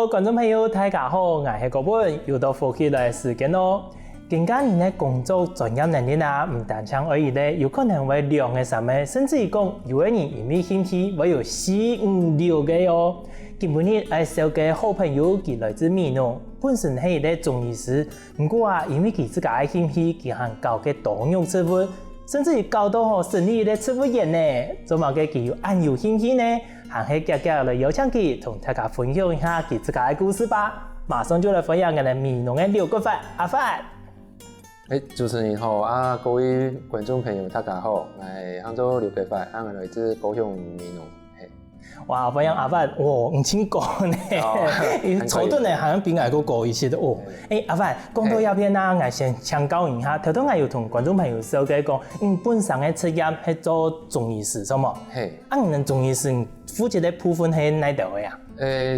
Hello， 观众朋友，大家好，我是郭本，又到复习的时间咯。更加人的工作专业能力啊，唔单像而已咧，有可能会2个3个，甚至于讲有的人因为兴趣会有4、5、6个哦。今日我小嘅好朋友，佢來自美濃，本身係一個中醫師，不過啊，因為佢自家嘅興趣，佢還搞嘅多樣食物，甚至於搞到好生意嘅食物業呢。做乜嘅佢有暗有興趣呢？還係夾夾來邀請佢同大家分享一下佢自家嘅故事吧。馬上就來分享我哋美濃嘅廖國發阿發。主持人好啊，各位觀眾朋友大家好，我係杭州廖國發，我來自高雄美濃。哇，分享阿發，哇，唔清高呢，初段呢好像比我個高一些的哦。阿發，講到呢邊啊，我先請教一下，頭我有同觀眾朋友紹介講，本身嘅職業係做中醫師，係嘛？係。你中醫師負責嘅部分係哪度嘅啊？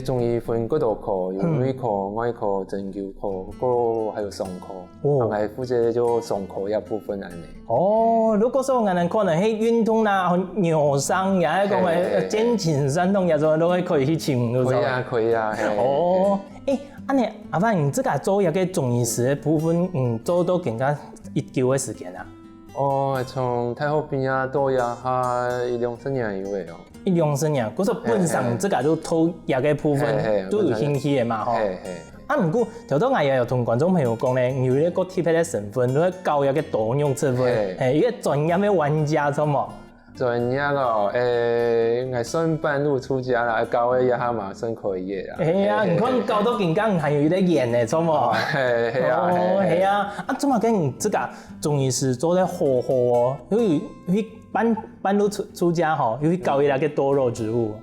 中醫分好多科，有內科、外科、針灸科，個還有傷科。我係負責做傷科一部分嚟。哦，如果說我哋可能係運動啦、扭傷，也係講係肩頸痠痛，也就都可以去請，可以啊，可以啊。哦，你阿發，你自家做一個中醫師嘅部分，做到更加1久嘅時間啊？從太后邊啊到呀，係1、2年有嘅哦。1、2、3年，嗰時本身自家都偷一個部分都有興趣嘅嘛，嗬。不過頭先我也有同觀眾朋友講咧，有一個特別嘅身份，都係教一個多樣食物，一個專業嘅玩家，錯冇？專業咯，我算半路出家啦，教嘅一下嘛算可以嘅啦。係啊，你看教到更加唔係有得演嘅，錯冇？係啊，係啊，做乜嘅你自家中醫師做得好好哦，因為半路出家吼，因為教一個多肉植物。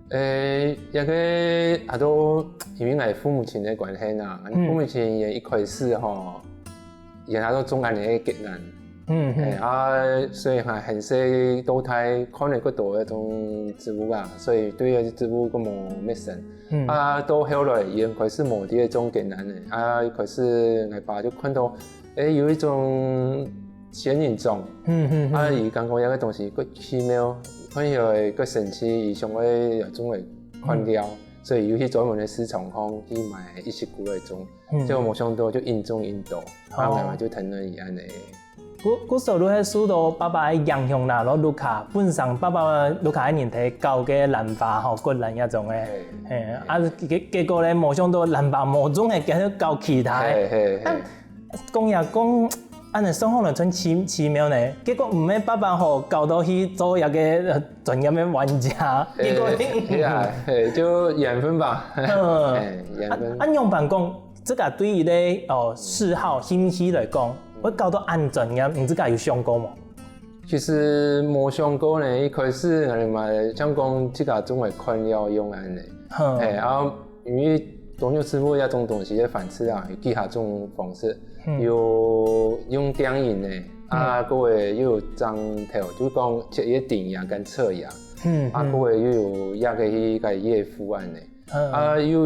一個都因為我父母親嘅關係啦，父母親也一開始吼，也都種緊啲芥蘭，所以係很細都睇可能個多一種植物啊，所以對嗰啲植物個冇咩神，到後來也開始冇啲種芥蘭嘅，開始我爸就看到，有一種仙人掌，而剛剛有個東西個奇妙。看有個神奇，上會有種嘅款料，所以有去專門嘅市場行去買一些股嚟種，結果冇想到就應種應到，後來就騰咗而安尼。嗰時候都係受到爸爸嘅影響啦，攞盧卡本身爸爸盧卡喺年代教嘅蘭花學骨蘭一種嘅，結果咧冇想到蘭花冇種係繼續教其他嘅，講也講。你生活能真奇妙呢，結果唔係爸爸好教到去做一個專業嘅玩家，結果就緣分吧。緣分。樣辦講，這個對於咧嗜好興趣來講，會搞到按專業，你自己有想過嗎？其實冇想過呢，一開始我哋咪想講這個種嘅款料用安尼，然後因為多肉植物一種東西嘅反刺啊，有其他種方式。有用電影的，各位又有張頭，就講切一頂牙跟側牙，各位又有一個去個葉膚安的，又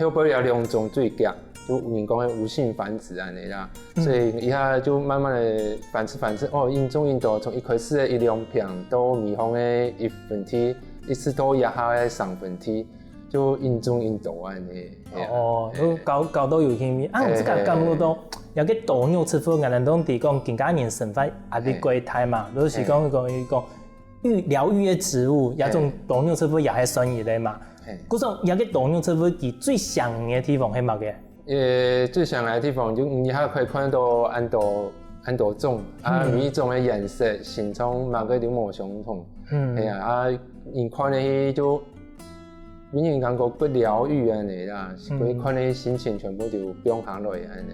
後邊有2種最夾，就人講的無性繁殖安尼啦，所以一下就慢慢的繁殖，應種應到，從一開始的1、2片到蜜蜂的1分體，一次到一下的3分體。就應種應到安尼。都搞到有興趣。我自家感覺到有個多肉植物，我哋都提講更加年生發也比貴大嘛，都是講療癒嘅植物，有種多肉植物也係算一類嘛。嗰種有個多肉植物，佢最想嘅地方係乜嘅？最想嘅地方就你還可以看到很多種，每一種嘅顏色、形狀，每個都冇相同。你看呢就。明顯感覺個療癒安尼啦，佢看你心情全部就變行落嚟安尼。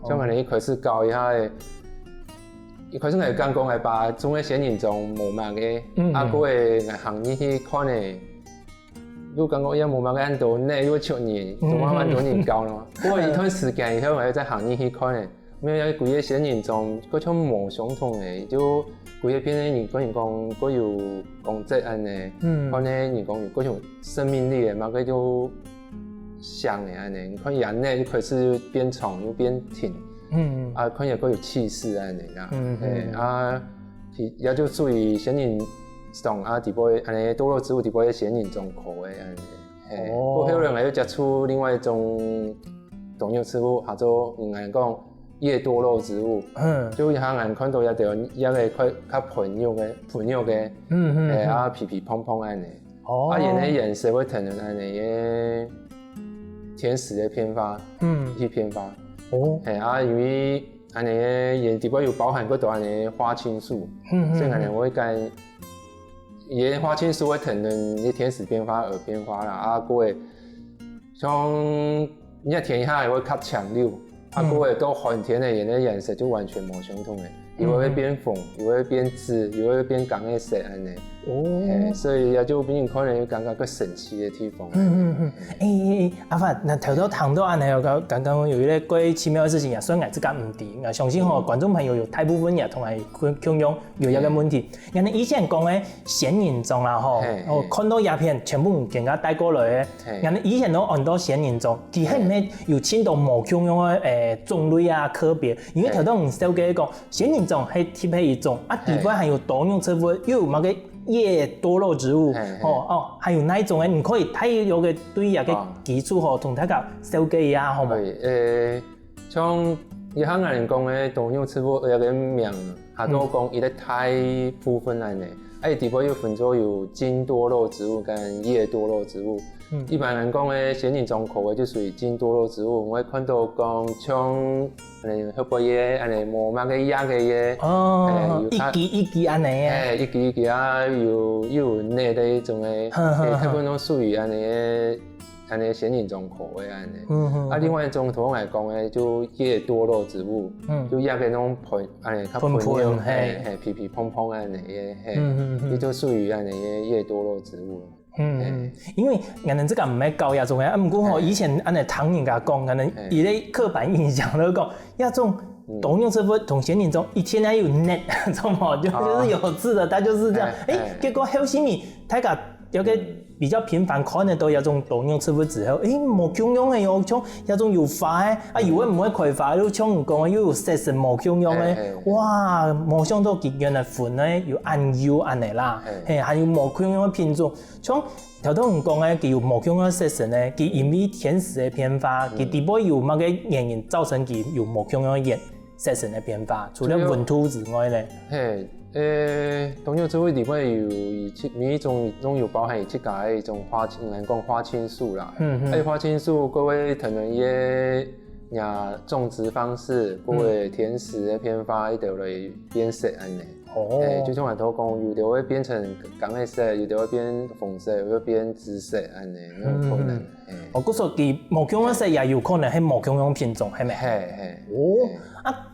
像我哋一開始教一下嘅，一開始我講係把種嘅仙人掌無嘛嘅，個個行業去看咧，如果講一無嘛嘅按到呢，要7年，就慢慢多年教咯。不過一段時間以後，我在行業去看咧，咩有幾個仙人掌嗰種無相同嘅，就幾個片咧，人講嗰有功質安尼，可能人講有嗰種生命力嘅，嘛個就香嘅安尼。你看人咧就開始變長又變挺，看有個有氣勢安尼啦，也就屬於仙人掌底部安尼多肉植物底部嘅仙人掌科嘅安尼。哦，后来又接触另外一种动植物，叫做人讲叶多肉植物。就像人看到一条一个较朋友嘅，啊皮皮蓬蓬安尼。啊，伊个颜色会呈现安尼个天使的偏发，去偏发。啊，因为安尼个也底部有包含过多安尼花青素，所以安尼我会讲，伊个花青素会呈现个天使偏发、耳偏发啦，啊，过会像你个天下会较强烈，啊，过会到寒天的颜色就完全无相同诶，有会变红，有会变紫，有会变红的色安尼。所以也就比你可能有感觉更神奇的地方。阿发，那头都谈到安尼，刚刚有一个怪奇妙的事情也算我自家唔知，我相信观众朋友有大部分也同我共用有一个问题。人哋以前讲的仙人掌啦看到鸦片全部人家带过来的，人哋以前都按到仙人掌，其实唔係有牽到無共用的種類啊科別，因為頭都唔少嘅講仙人掌係特別一種，啊底部還有多樣植物，又有某個葉多肉植物，還有那一種嘅，你可以睇有個對一個基礎同大家紹介一下，好冇？像一項人講嘅多樣植物有個名，他都講伊咧太部分安尼，底部又分做有茎多肉植物跟葉多肉植物。一般人講嘅仙人掌口味就屬於茎多肉植物，我看到講像黑白葉安尼無乜嘅葉嘅葉，一支安尼嘅，一支啊有內的一種嘅，大部分都屬於安尼仙人掌口味安尼。啊，另外一種同我來講嘅就葉多肉植物，就葉嘅那種盆安尼較盆樣，皮皮蓬蓬安尼嘅，呢就屬於安尼嘅葉多肉植物。因為人哋這個唔係教一種嘅，唔過以前安尼聽人家講，人哋伊咧刻板印象都講，一種多樣植物同仙人掌一天還有 net， 知道就是有字的，它就是這樣。結果後時咪大家有個比較頻繁看得到一種多樣植物之後，無共用嘅喲，像一種有花嘅，啊有嘅唔會開花，又像唔講又有色色無共用嘅，哇，冇想到佢原來分咧有按油安尼啦，還有無共用嘅品種，像頭都唔講嘅，佢有無共用嘅色色咧，佢因為天時嘅變化，佢底部有乜嘅原因造成佢有無共用嘅色色嘅變化，除了溫度之外咧。多樣植物裡面有每一種有包含7家的一種花青素啦，花青素各位可能也種植方式，各位天時的偏發，一條來變色安尼。就像我頭講，有的會變成紅的色，有的會變紅色，有的會變紫色安尼，有可能。嗰時候佢無共用色也有可能係無共用品種，係咪？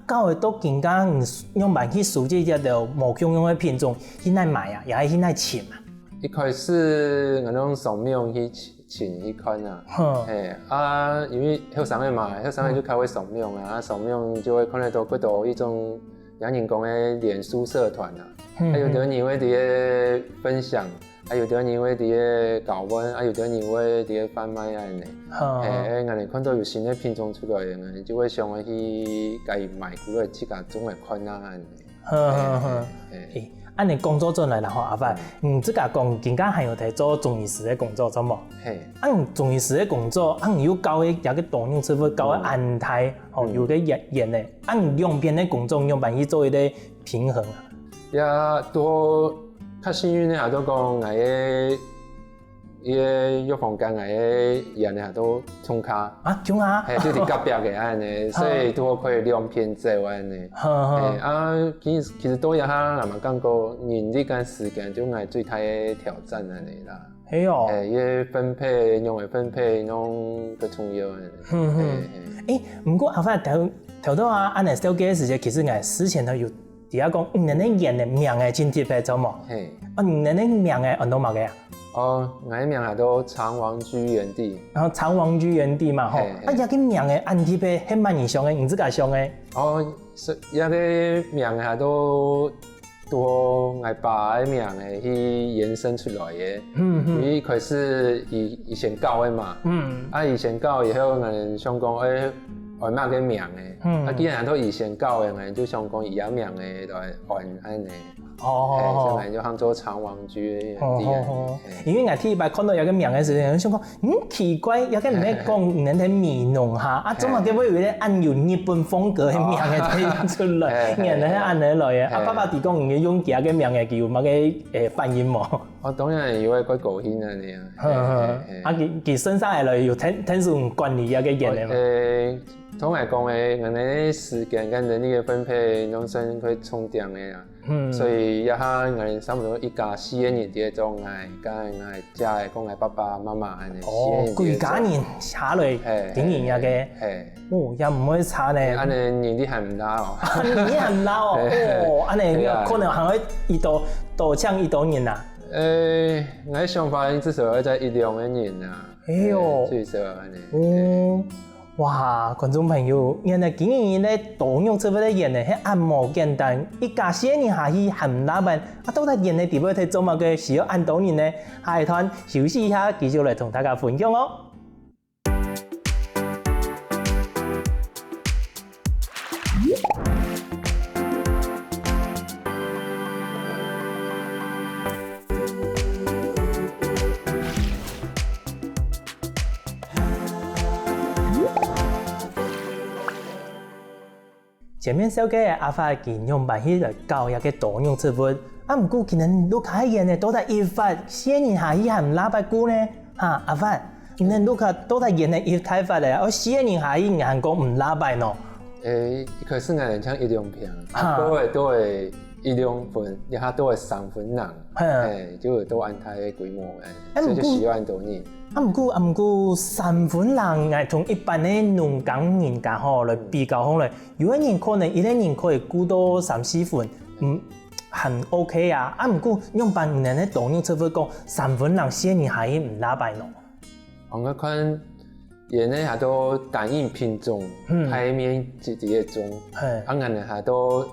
到會到更加用辦去收集一條無共用的品種，現在買啊，也係現在請啊。一開始我用掃描去請一看啊，因為後生的嘛，後生的就開會掃描啊，掃描就會看得到嗰度一種人講的臉書社團啊，還有啲人會啲分享。還有啲人會啲搞文，還有啲人會啲販賣安尼。我哋看到有新的品種出來，我就會想去甲伊買過來，自家種來看啊安尼。按你工作進來啦，阿發，自家講更加還有在做中醫師的工作，怎麼？中醫師的工作，有教嘅有個多樣植物，教嘅安胎，有個研的，兩邊的工作用辦去做一個平衡啊。也多。較幸運咧，也都講我嘅藥房間我嘅人咧都衝卡衝卡，就係隔壁嘅安尼，所以都可以兩邊走安尼。其實都有下，我們講過人力跟時間就係最大嘅挑戰安尼啦。係哦，要分配，用嚟分配，弄個重要安尼。唔過阿發頭到啊，安尼小嘅時間，其實我之前都有。而家講，你哋演嘅名嘅真特別，做冇？你哋名嘅按到乜嘅啊？我嘅名係都長王居園地。然後長王居園地嘛，而家個名嘅按特別係蠻上嘅，唔自家上嘅。而家個名係都我爸嘅名嘅去延伸出來嘅。因為佢是以前教嘅嘛。以前教以後，我想講换嘛个名的，既然都以前教的，就想讲以阿名的来换安尼。所以就杭州长王居因为我第一摆看到有个名的时候，我想讲，奇怪，有个唔係講人哋味濃下，啊，總係點會有啲按有日本風格嘅名嘅睇出來，人哋按嚟來嘅，啊，爸爸哋講唔用其他嘅名嘅叫乜嘅翻譯冇？我當然有個高興啊你啊，佢身上係來有聽數管理一個人嘅嘛。總係講嘅，我哋時間跟人力嘅分配，農村佢充電嘅啦。所以一下我哋差唔多一家4個人啲種嗌，跟嗌家嘅講嗌爸爸媽媽安尼。幾家人下來經營一個，又唔可以差呢。安尼年紀係唔大哦。年紀係唔大哦，安尼可能係可以多搶一多年啦。我嘅想法至少要在1-2個年啦。最少安尼。哇，觀眾朋友，原來經營咧多用這份嘅人咧，係按摩簡單，一家4人下去含老闆，啊，到底人嘅地位睇做乜嘅需要按多人咧？下一段休息一下，繼續嚟同大家分享哦。前面小嘅阿發見用辦去來教一個多用詞彙，啊唔過見人錄下嘢呢，都係一發4年下去係唔拉白股呢？嚇阿發，見人錄下都係嘢呢一太發咧，而4年下去韓國唔拉白喏。可是我哋講1-2片，都係1-2分，一下都係3分人，就都按太嘅規模嘅，所以就需要按多年。唔過3分人係同一般嘅農耕人家吼來比較好咧，有啲人可能一個人可以顧到3-4分，很 OK 啊。唔過用辦唔能咧多用詞彙講3分人4年下去唔拉白咯。我看嘢呢下都單一品種，海面一啲嘅種，我哋下都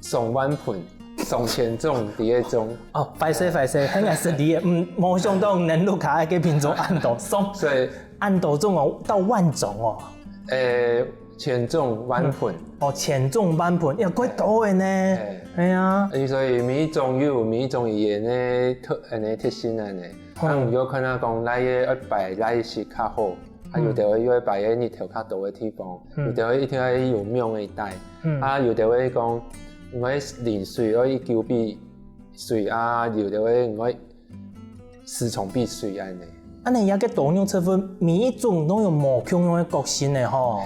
上萬盆。上千種啲嘅種快些，係咪是啲嘅？冇想到能錄下嘅品種按到送，所以按到種哦，到萬種哦。千種萬盆。千種萬盆，又幾多嘅呢？係啊。所以每一種有每一種嘢呢特性啊呢。如果可能講嚟嘅一擺嚟是較好，有啲會要擺喺日頭較多嘅地方，有啲會一定係有苗嘅帶，有啲會講。我淋水，我澆避水啊，有的話我施蟲避水安尼。安尼有個多用詞彙，每一種都有無共樣嘅個性嘅吼。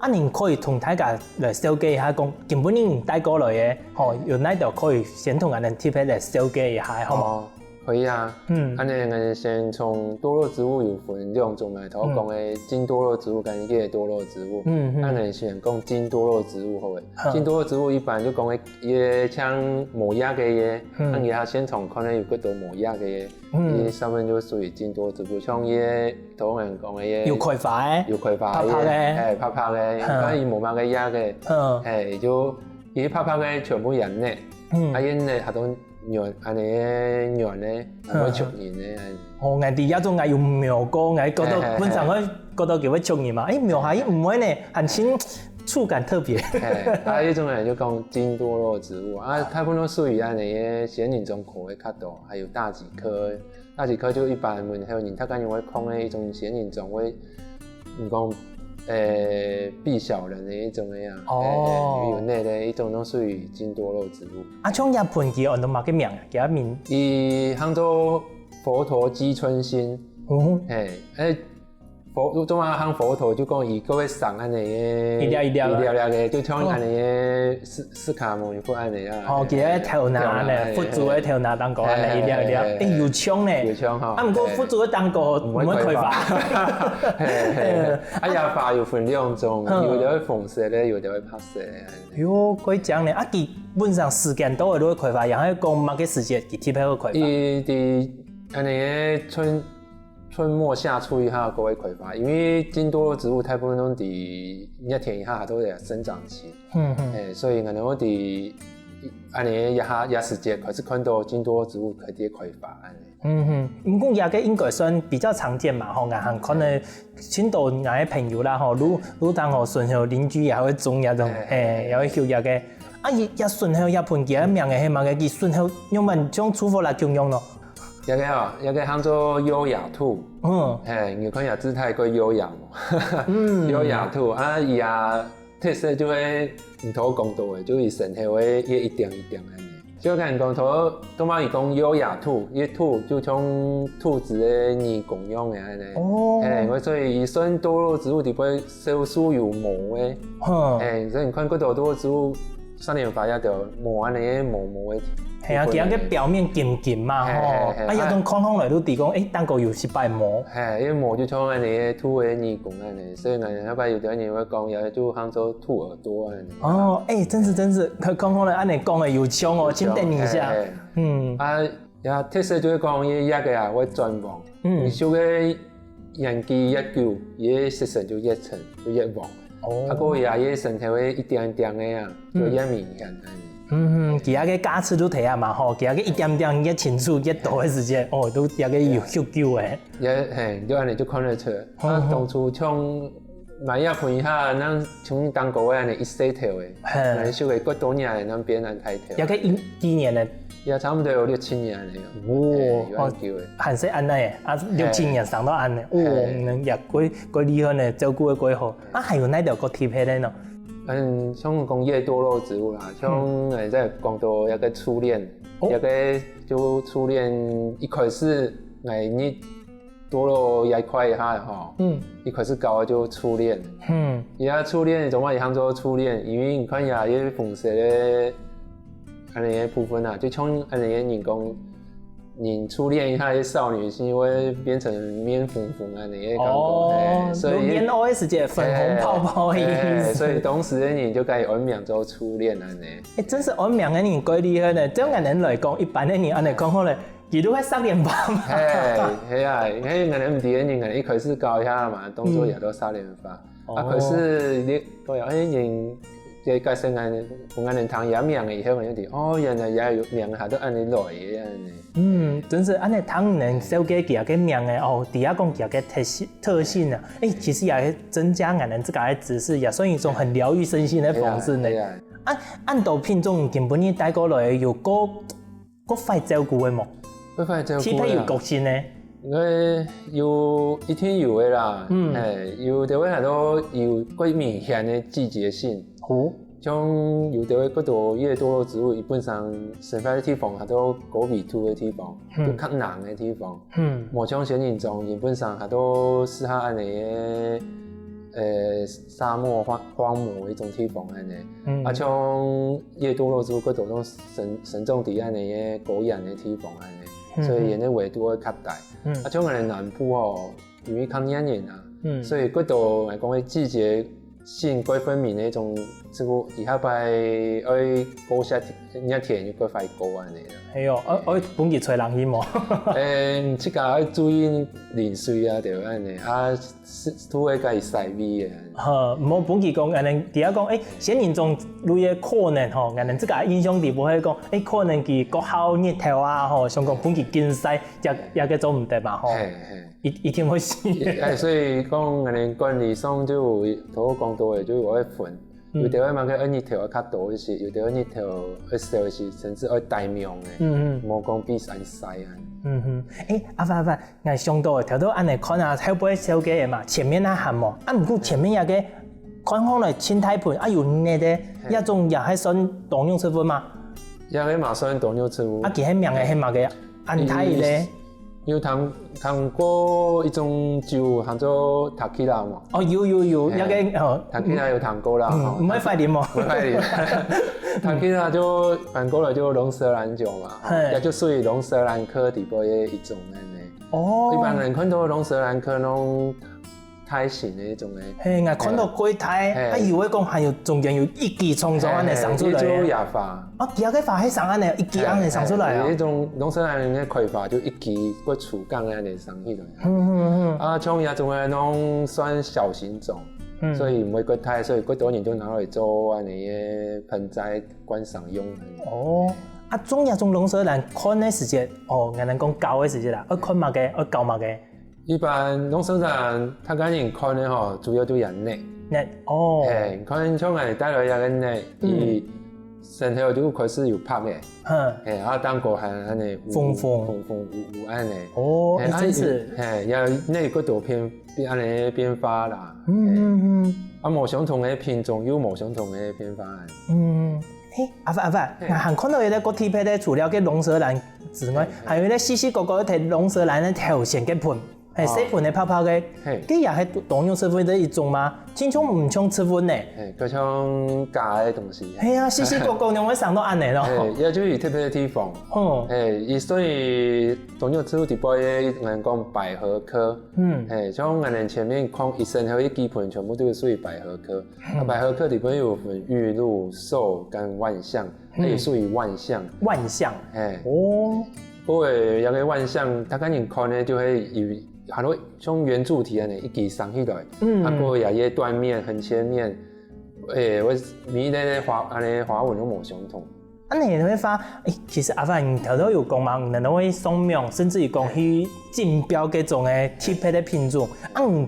安尼可以同大家來紹介一下，講根本你唔帶過來嘅，吼，有哪度可以先同人哋貼嚟紹介一下，好冇？可以啊，安尼我先從多肉植物有分2種嘛，頭講嘅金多肉植物跟葉多肉植物，安尼先講金多肉植物好嘅。金多肉植物一般就講嘅嘢像磨葉嘅嘢，咁而家先從可能有幾多磨葉嘅嘢，呢上面就屬於金多植物，像嘢頭人講嘅嘢，有葵花嘅，拍嘅，拍嘅，反而冇乜嘅葉嘅，就呢拍嘅全部人咧，因咧係都。安尼嘅葉咧，唔會出現咧。我哋一種係用苗過，我覺得本身我覺得叫佢出現嘛。苗係唔會呢，很輕觸感特別。呢種人就講金多肉植物，大部分都屬於安尼嘅仙人種科嘅較多，還有大戟科。大戟科就一般還有人，他感覺會講嘅一種仙人種會，唔講。避小人的一種嘅呀，有內的一種都屬於金多肉植物。像日本佢按到乜嘅名？叫名？以杭州佛陀基春心，中華行佛陀就講伊個會送安尼嘅，一條嘅，就像安尼嘅斯卡蒙佛安尼啊。佢喺頭拿咧，佛祖喺頭拿蛋糕安尼一條，有槍咧，有槍嚇。唔過佛祖嘅蛋糕唔會開發。亞花有分2種，有的會紅色咧，有的會白色嘅。喲，可以講咧，基本上時間都會都會開發，然後講乜嘅時節，佢特別會開發。啲安尼嘅春末夏初一下都會開發，因為金多肉植物大部分都喺1天以下都有生長期，所以我哋喺安尼也时节，可是看到真多植物可以开发安尼。不过也个应该算比较常见嘛，吼，俺可能青岛俺的朋友啦，吼，如当吼顺后邻居也会种也种，也会收也个，啊，也顺后也盆几名的，迄嘛个伊顺后用们种出货来供用咯。也个哦，也个喊做优雅兔，你看下姿态够优雅嘛，优雅兔啊，伊也特色就会唔头讲到的，就伊身体会一点一点安尼。就看讲头，多嘛伊讲优雅兔，伊兔就像兔子的泥共用的安尼。哦，所以伊算多肉植物里边属有毛的，所以你看嗰多肉植物，三年发也着毛安尼毛的。系啊，其实个表面金金嘛吼，啊，也种看来都提讲，蛋糕有失败毛。因为毛就像安尼兔的泥共安尼，所以人那摆有啲人会讲，也就喊做兔耳朵安尼。哦，真是，看来安尼讲的有枪哦，请等一下。也特色就是讲伊个啊会转旺，你小个年纪越久，伊个色神就越沉，就越旺。哦，啊，个也伊身体会一点点的啊，就越明显安尼。其他个假齿都睇下嘛吼，其他个一点点越清楚越多的时间，都也个有救救的。也就安尼就看得出，当初像买一盆下，咱像当个安尼一细条的，咱收个过多年的，咱变咱太条。也个几年的？也差不多有6-7年的。有救的。很细安尼的，6-7年上到安尼，也过厉害呢，照顾的过好。还有哪条个贴片呢？像讲叶多肉植物啦，像在讲到一个初恋，一个就初恋一开始你多肉也快一下哈，一开始搞就初恋，伊个初恋怎么也喊做初恋？因为你看呀，伊粉色的安尼个部分啊，就像安尼个人讲。你初恋一下，的少女心会变成面粉粉啊，你也感觉，所以面 OS 姐粉红泡泡的意思。所以当时的你就该有名做初恋啊呢。真是有名的人怪厉害呢。对人来讲，一般的人安尼讲好咧，伊都会杀脸法嘛。系啊，人唔敌的人，一开始搞一下嘛，动作也都杀脸法。可是你都有人。即介绍俺人谈也名的以后，人哋原来也有名下都安尼来的安尼。真是安尼谈人小个几个名的底下讲几个特性啊，其实也增加俺人自家的知识，也算一种很疗愈身心的方式呢。按道品种根本你带过来有个快照顾的嘛，快照顾体配有个性呢。有一天有的啦，有的位下都有过明显的季节性。像有的嗰度越多肉植物，基本上生发的地方，它都高纬度的地方，就较冷的地方。无像仙人掌，基本上它都适合安尼个沙漠荒漠一种地方安尼。像越多肉植物嗰度种生长伫安尼个高原的地方安尼，所以因个纬度会较大。像我哋南部因为较炎热啊，所以嗰度来讲个季节。性过分明的种植物，以下摆爱高下热天就过快高安尼啦。系哦，我本季吹冷气嘛。即个要注意淋水啊，对安尼土会介晒味的。唔好本季讲，安尼底下讲，仙人掌类的可能吼，安尼即个影响地不会讲，可能佢国好热头啊吼，像讲本季经济也个做唔得嘛吼。一定会死。所以讲，安尼管理上就有头讲到的，就有爱分。有啲嘛个日头较多一些，有啲日头会少一些，甚至爱大量的。无讲比晒晒啊。阿凡，我想到条都安尼看啊，后背小个的嘛，前面那行嘛，唔过前面也个看好来青苔盆，有那个一种也系算动用植物嘛。也个嘛算动用植物。其迄名嘅系嘛个安泰咧。有谈过一种酒，喊做塔基拉嘛。有，一个塔基拉有谈过啦。唔系快点嘛。唔系快点。塔基拉就反过来就龙舌兰酒嘛，也就属于龙舌兰科底部的一种一般人看到龙舌兰科那种胎形的一种我看到龟胎，以为讲还有中间有一支冲冲安尼生出来。就亚发。第二个发迄上安尼一支安尼生出来啊。迄种龙舌兰的开发就一支个树干安尼生起来。像也种那种算小型种。所以唔會骨太，所以骨多年都拿來做安尼嘅盆栽觀賞用。哦，啊，中野種龍舌蘭看的時節，哦，我哋講教的時節啦，要看乜嘅，要教乜嘅。一般龍舌蘭，他講人看的吼，主要都係葉。葉哦。看像我哋帶來一個葉，伊身體就開始有拍嘅。啊，當個係安尼豐有安尼。哦，真是。有那個度變安尼變化啦。啊，無相同嘅品種有無相同嘅變化。嘿，阿發，還看到有啲個貼片咧，除了個龍舌蘭之外，還有啲細細個個睇龍舌蘭嘅頭線嘅盤，係細盤嘅泡泡嘅，佢也係當用吃粉的一種嗎？真像唔像吃粉呢？佢像假嘅東西。係啊，細細個個用會上到安尼咯。也就有特別嘅地方。所以當用吃粉底部嘅人講百合科。像我哋前面看一身後一基本全部都係屬於百合科。百合科底部有分玉露、壽跟萬象，它也屬於萬象。萬象。不過有個萬象，大家人看呢就會有。很多像圓柱體安尼一支上起來，啊個也嘢斷面、橫切面，我每咧花安尼花紋都無相同。啊，你會發，其實阿發你頭頭有講嘛，唔能會雙苗，甚至於講去競標嗰種嘅特別嘅品種，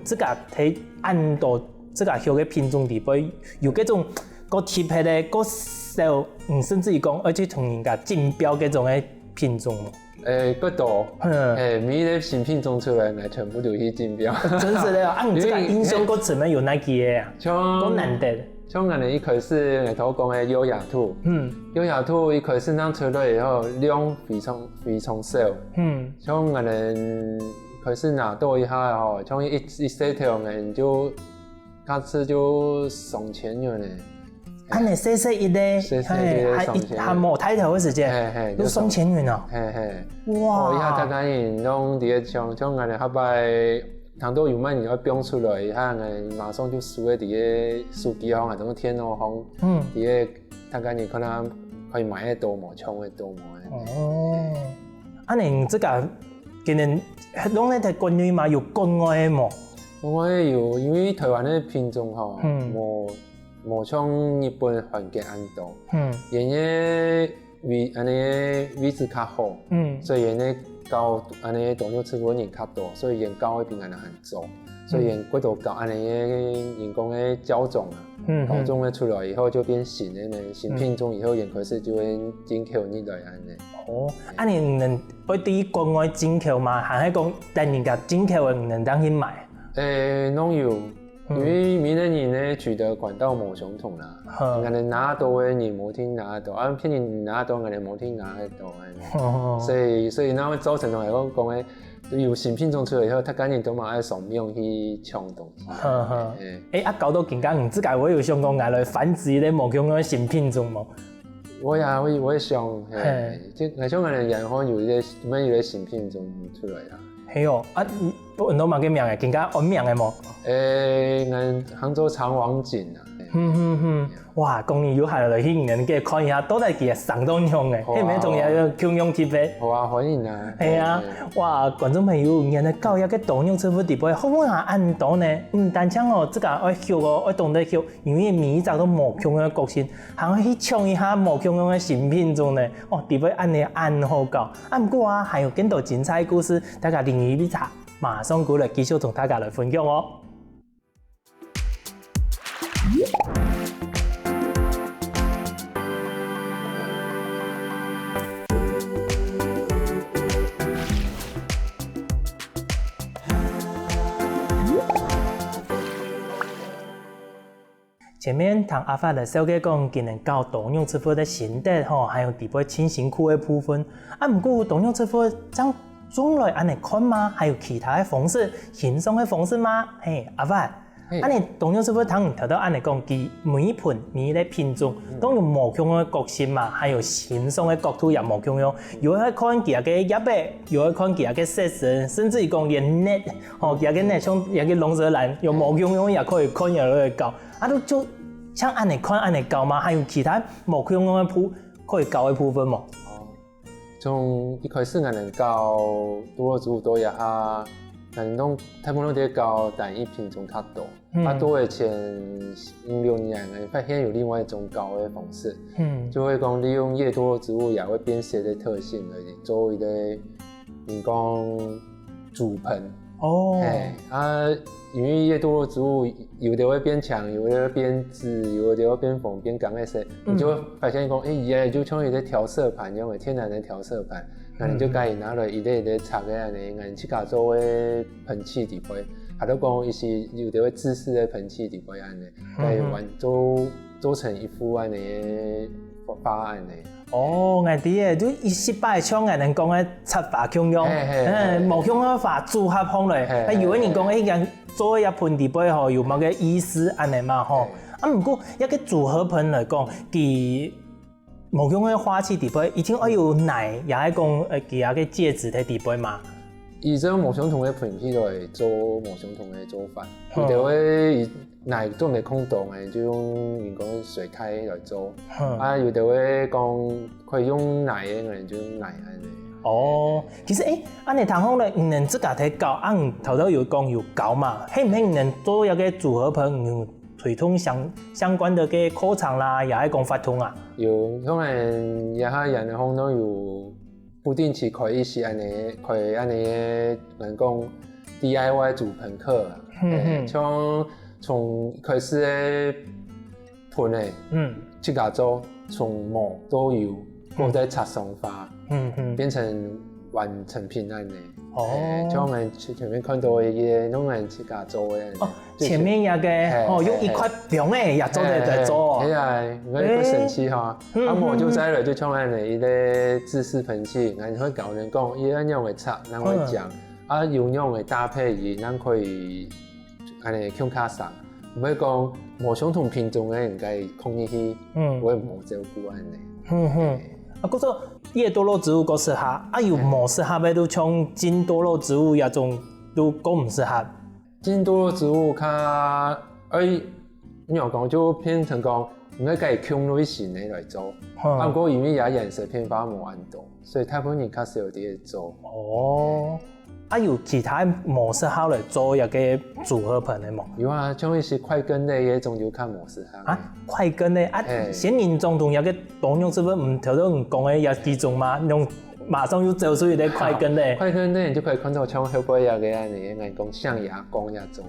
這個睇按到這個小嘅品種地位，有嗰種個特別嘅個銷，甚至於講而且同人家競標嗰種嘅品種。嗰度，每個新品種出來，全部都去競標。真是的，你這個英雄個詞咩有哪幾個啊？都難得。像我哋一開始我頭講嘅優雅兔，優雅兔一開始當出來以後，量非常少。像我哋開始拿到一下吼，像一細條嘅就開始就上千元咧。啊，你細一咧，還冇抬頭嘅時間，都送錢元啊！哇！以下大家人攏啲像我哋後擺，糖豆有賣你要標出來，以下我馬上就輸喺啲手機行啊，同天鵝行，啲大家人可能可以買得到冇，搶得到冇。哦，啊，你這個今年攏咧睇國內嘛，有國外嘅冇？國外有，因為台灣嘅品種吼，冇像日本環境安多，因為位置較好，所以因為高安尼當作吃粉人較多，所以因高嘅邊安尼很做，所以因嗰度高安尼嘅人工嘅膠種啊，膠種嘅出來以後就變新嘅呢，新品種以後因開始就會進口入來安尼。哦，啊你能會對國外進口嗎？還係講但人家進口嘅唔能當去買？攏有。因為每個人咧取得管道冇相同啦，我哋拿到嘅人冇聽拿到，啊偏人拿到我哋冇聽拿得到，所以那會造成同嚟講咧，有新品種出來以後，他趕緊都嘛愛上面去搶東西。啊搞到更加唔知解會有想講嚟繁殖啲冇咁嘅新品種冇？我也想，即係像我哋人可能有啲新品種出來啦。係哦，啊，運到乜嘅名嘅，更加按名嘅冇？我杭州長王錦啊。哇，公園有下來去人嘅看一下，到底佢係上當用嘅，係咪仲有強用貼嘅？好啊，歡迎啊！係啊，哇，觀眾朋友，人哋教育嘅當用師傅地位，好唔好按到呢？唔單止哦，這個要學哦，要懂得學，因為每一隻都冇強嘅個性，還去搶一下冇強嘅新品種呢。哦，地位按你按好教，不過啊，還有更多精彩故事，大家另一查，馬上過來繼續同大家來分享哦。前面同阿發來小姐講，今年教當用師傅的心得吼，還有地位輕辛苦的部分。不過當用師傅將種來安尼看嗎？還有其他的方式，輕鬆的方式嗎？嘿，阿發，安尼當用師傅同頭到安尼講，佢每一盆每一個品種都有無同的個性嘛，還有輕鬆的角度也無同樣。有喺看佢個葉柄，有喺看佢個色神，甚至於講連葉，吼佢個葉像佢個龍舌蘭，有無同樣也可以看入去教。都就像按你看按你教嗎？還有其他無可用嘅鋪可以教嘅部分嗎？從一開始我哋教多咗多一下但拢大部分都搞单一品种较多，多的前5-6年，发现有另外一种搞的方式，就会讲利用叶多肉植物也会变色的特性而做一个，你讲主盆。因为叶多肉植物有的会变强，有的会变紫，有的会变红、变刚的色，你就会发现讲，也就像一个调色盘，用的天然的调色盘，那你就可以拿来一类的插个安尼，俺去家做的盆器底杯，还都讲伊是有的会自式的盆器底杯安尼，可以完做成一副安尼方案呢。俺哋嘅就一失败枪，俺能讲嘅插法强用，冇强嘅法组合放嚟。有個人講人做一盆地杯吼，有某個意思安尼嘛吼。不過一個組合盆嚟講，佢冇強嘅花器地杯，已經有奶，也係講佢有個介質嘅地杯嘛。以這種冇相同嘅盆器來做冇相同嘅做法，有的會奶做唔空洞嘅，就用人工水開來做。有的會講可以用奶嘅，人就用奶安尼。其實安尼通講咧，唔能自家睇搞，頭頭有講有搞嘛，係唔係唔能做一個組合盆，推通相關的嘅課程啦，也係講發通啊？有，可能也係人哋講都有。不定期開一些安尼，開安尼人講 DIY 組盆課，從開始嘅盆誒，去家做，從模都有，或者插上花，變成完成品安尼。像我們前面看到嘅嘢，攏係去家做嘅。前面有個用一塊餅誒，也做在做。係啊，我哋不神奇哈。我就在了，就像安尼一個自式盆器，咱會教人講，伊安樣嘅插，咱會講，有樣嘅搭配伊，咱可以安尼強卡上，唔會講無相同品種嘅應該控入去，會無照顧安尼。嗰個葉多肉植物嗰適合，有冇適合嘅都像金多肉植物那種都講唔適合。金多肉植物它你又講就變成講，唔係計強類型嘅來做，不過因為也顏色偏花冇咁多，所以大部分人較少有啲做。有其他模式好嚟做一個組合盆嘅冇？有啊，像一些快根類嘅種就較模式好。快根嘅仙人掌同一個當用是不是唔頭先唔講嘅有幾種嘛？用馬上就走出一個快根類。快根類你就可以看到像後背有個安尼，人講象牙公那種。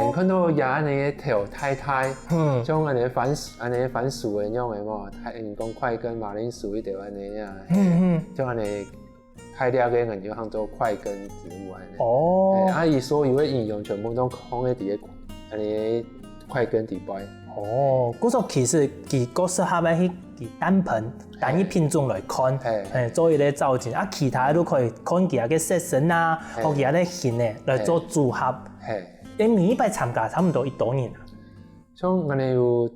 你看到牙安尼頭太，像安尼番薯嘅樣嘅嘛，人講快根馬鈴薯一條安尼啊，像安尼。開了嘅人就當做快根植物安尼，伊所有嘅應用全部都放喺啲安尼快根底部。嗰種其實佢個適合喺佢單盆單一品種來看，做一個造景，其他都可以看佢嘅色身啊，或佢嘅形嘅來做組合。你每一擺參加差唔多1多年啊？像我哋有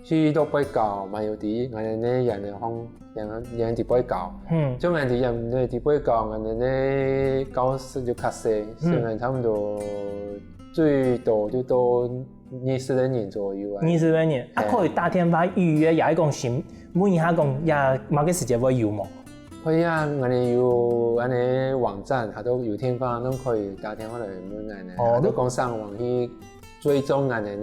去到北教，咪有啲我哋呢人哋方。人哋不教，將人哋人哋不教，人哋呢教識就較細，雖然差唔多最多就到20多年左右啊。20多年，可以打電話預約，也係講先問一下講，也某個時間會有冇？可以啊，我哋有安尼網站，下都有地方都可以打電話來問人哋，下都講上網去。追蹤人哋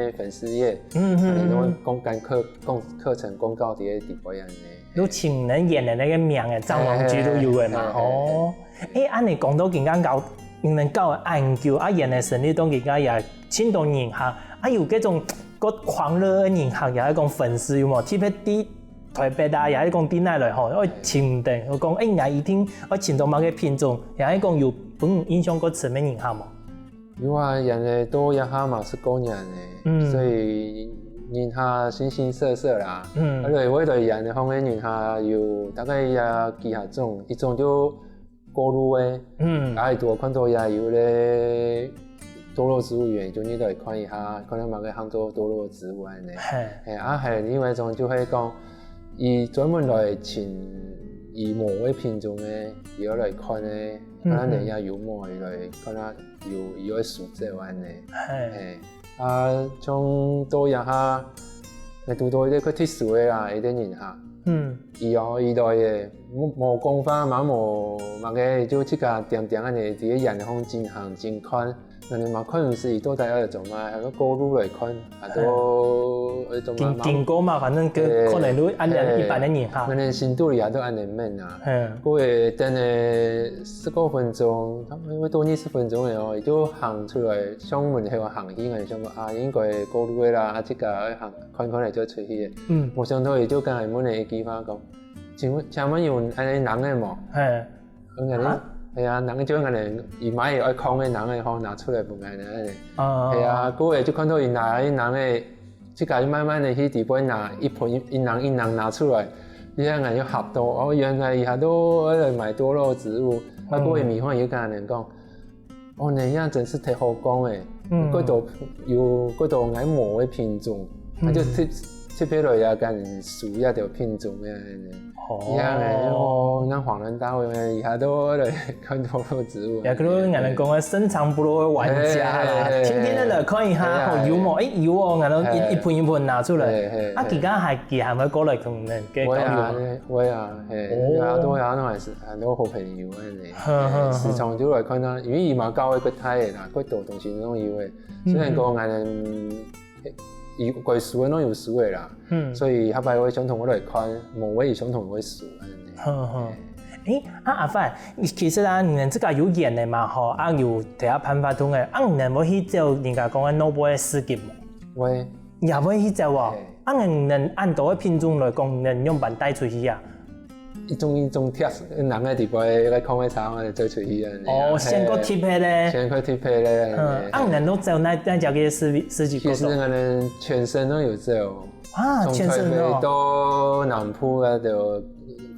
呢粉絲頁，你都公幹課程公告啲地方人嘅，都請人演的那個名嘅張王菊都有嘅嘛。按你講到更加搞，你們搞研究演的生意都更加也千多人客，有嗰種個狂熱嘅人客，也係講粉絲有冇？特別啲台北啊，也係講啲奶來吼，我請定我講，也一定我請到某個品種，也係講有本影響個層面人客冇。有啊，人哋都一下嘛是工人嘅，所以人下形形色色啦。我哋人嘅方面人下有大概也幾下種，一種就過路嘅，係多看到也有咧多肉植物園，就你嚟看一下，可能某個行做多肉植物安尼。係另外一種就係講，伊專門來請以某個品種嘅，伊來看咧。可能人家有摸來，可能有個數值安尼。像都一下，你讀到一啲特殊嘅啦，一啲人下，伊来的无讲法嘛无个就即个定定安尼伫咧演方真行真宽，那你嘛可能是伊倒在二种嘛，还个高路来宽，啊都经过嘛，反正可能都按照一般的人哈。可能深度里也都按你面啊，过会等咧15分钟，因为多20分钟的哦，伊就行出来，上门迄个行起个，想讲啊应该高路的啦，啊即个行宽来就出去的，无想到伊就跟下门的机发讲，请问有安尼人的无？系啊，人就安尼，伊买爱空的人的吼拿出来不安尼。系啊，过会就看到伊拿人的，即个慢慢的去底部拿一盆一人拿出来，伊安尼就合到，哦原来伊还都来买多肉植物，啊过会米饭又跟人讲，哦那样真是太好讲诶，嗰度爱某的品种，他就特别来也跟树也条品种诶。一样诶，那恍然大悟诶，以下都来看多肉植物。也可能人哋讲深藏不露的玩家啦，天天都来看一下好油墨，油哦，人都一盆一盆拿出来，啊，其他还没过来同人嘅交流。會啊，都有那還是很多好朋友嘅，時常就來看他，因為伊嘛教嘅骨體嘅啦，骨頭同時攏有嘅，雖然講人。伊貴樹攏有樹嘅啦，所以佢擺位相同我來看，無位相同嘅樹阿范，其實啊，你這個有演嘅嘛吼，啊有睇下辦法通嘅，啊你能冇去做人家講嘅諾貝爾世界冇？會，也冇去做喎，啊你能按多個品種來講，能用板帶出去啊？一種貼，人嘅地位來看嘅廠我哋做出去啊。哦，先個貼嘅咧，先個貼嘅咧。啊能都做那隻嘅十幾個？其實我哋全身都有做。啊，全身哦。從台北到南埔啊，到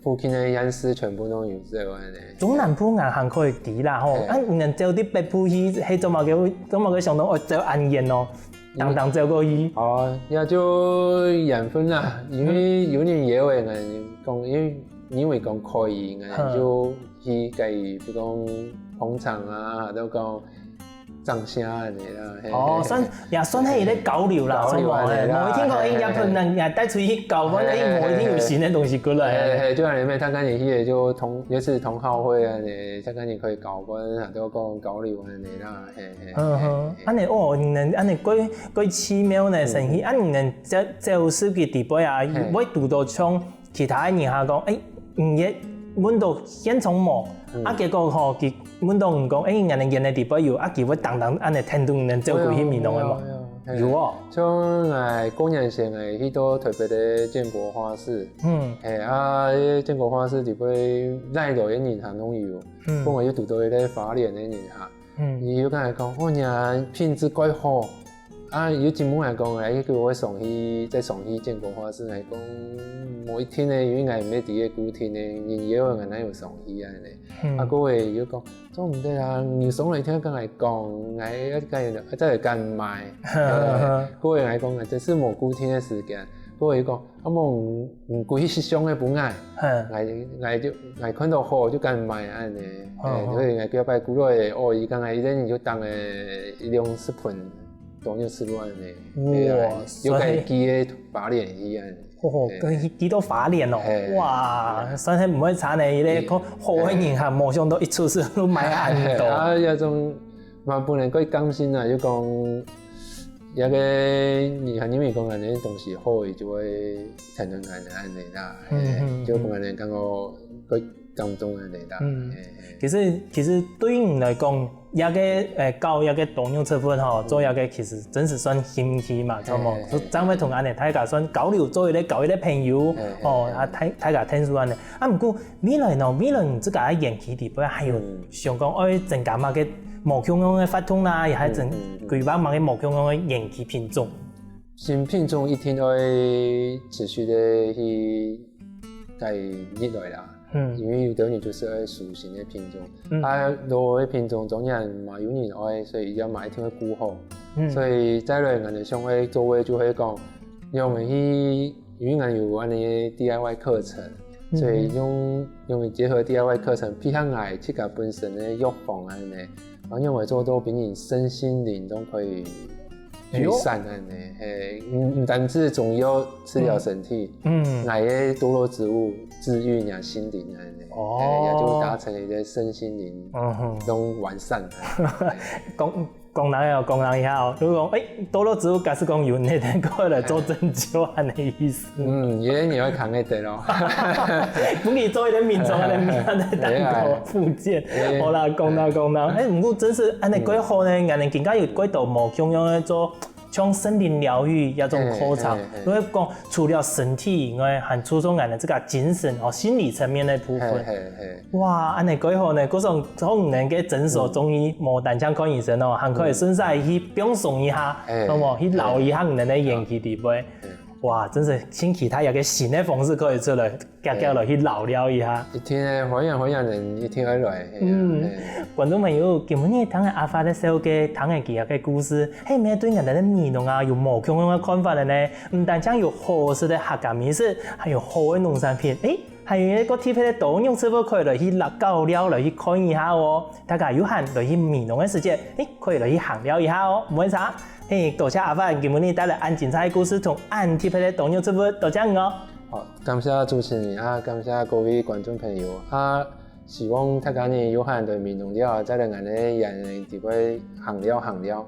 附近嘅縣市全部都有做安尼。中南部硬行可以啲啦吼，啊能做啲北部去，係做乜嘅上到我做安燕咯，當做過去。哦，也就緣分啦，因為有年野味人講因為講可以，就去計，比如講捧場啊，都講掌聲安尼啦。哦，也算係咧交流啦，所以冇聽過一盆人也帶出去交，反正冇聽有新嘅東西過來。就係你咪睇緊你去就也是同好會啊，你睇緊你可以交關，都講交流安尼啦。安尼哦，你能安尼幾奇妙呢神奇，安尼能做世界地位啊，會讀到像其他人下講，也阮都現從無，結果吼，阮都唔講，人哋演嘅地位有，佢會當安尼聽到能做過去面弄嘅嘛？有哦。像公園線去到特別嘅建國花市，建國花市地位內度嘅人行攏有，不過要讀到啲花蓮嘅人下，伊有講講，娘品質怪好。啊，有節目嚟講，叫我上去建國花市嚟講，每一天咧，因為唔係第一古天咧，年夜我哋有上去啊咧。啊，各位要講，做唔得啊！你上嚟聽講嚟講，我一家人真係幹賣。各位嚟講，這是冇古天嘅時間。各位講，啊冇唔貴時尚嘅本愛，我看到好就幹賣啊咧。所以我叫擺古來，伊講伊咧就當2-10盆。當咗食落嚟，有計記嘅花蓮一樣。幾多花蓮哦！哇，真係唔可以查你咧，個好嘅人係冇想到一出事都買很多。啊，有種嘛本來佢甘心啊，就講一個你係因為講人哋東西好，就會產生人哋安尼啦，就講人哋感覺佢感動人哋啦。其實對於你來講，一個教一個動用成分吼，做一個其實真是算興趣嘛，錯冇？張偉同安尼大家算交流，做一個朋友，大家聽書安尼。啊，不過未來你這個延期地方還有想講愛增加嘛個無窮樣嘅發通啦，也係增規劃嘛個無窮樣嘅延期品種。新品種一定會持續的去改入來啦。因為有啲人就是愛屬性嘅品種，老嘅品種總然嘛有人愛，所以要買一定會顧好。所以再來我哋想會做嘅就會講，用去因為我有安尼 DIY 課程，所以用結合 DIY 課程，譬如我自己本身嘅藥房安尼，然後用嚟做到俾你身心靈都可以聚散安尼，唔单止中药治疗身体，乃个多肉植物治愈你心灵安尼，也就达成一个身心灵都完善。工人有工人遐哦，如果讲多肉植物假使讲有那点过来做针灸安尼意思。也你会扛得得咯。不可以做一点民众安尼面安尼单头附件，好啦，讲到。不过真是安尼几好呢，安尼更加有几道无共样的做。像森林疗愈那种课程，因为讲除了身体以外，还注重俺的这个精神和心理层面的部分。哇，安尼几好呢！嗰种从能给诊所中医无单枪看医生哦，还可以顺势去表送一下，那么去留一下你的元气伫杯。哇，真是新其他有个新的方式可以出来，叫落去聊聊一下。一天的欢迎人一天而来。观众朋友，今日听阿发的小嘅听嘅其他嘅故事，係咩對人哋嘅美容啊有無共樣嘅看法嘅呢？唔單止有好食嘅客家美食，還有好嘅農產品，還有一個特別嘅導遊師傅可以來去搞料來去看一下哦。大家有閒來去美容嘅時節，可以來去閒聊一下哦，唔會啥。多謝阿發今日帶來按精彩嘅故事同按特別嘅導遊師傅，多謝你哦。好，感謝主持人啊，感謝各位觀眾朋友啊。希望大家呢有閒對美容了，再來我哋人哋會行了。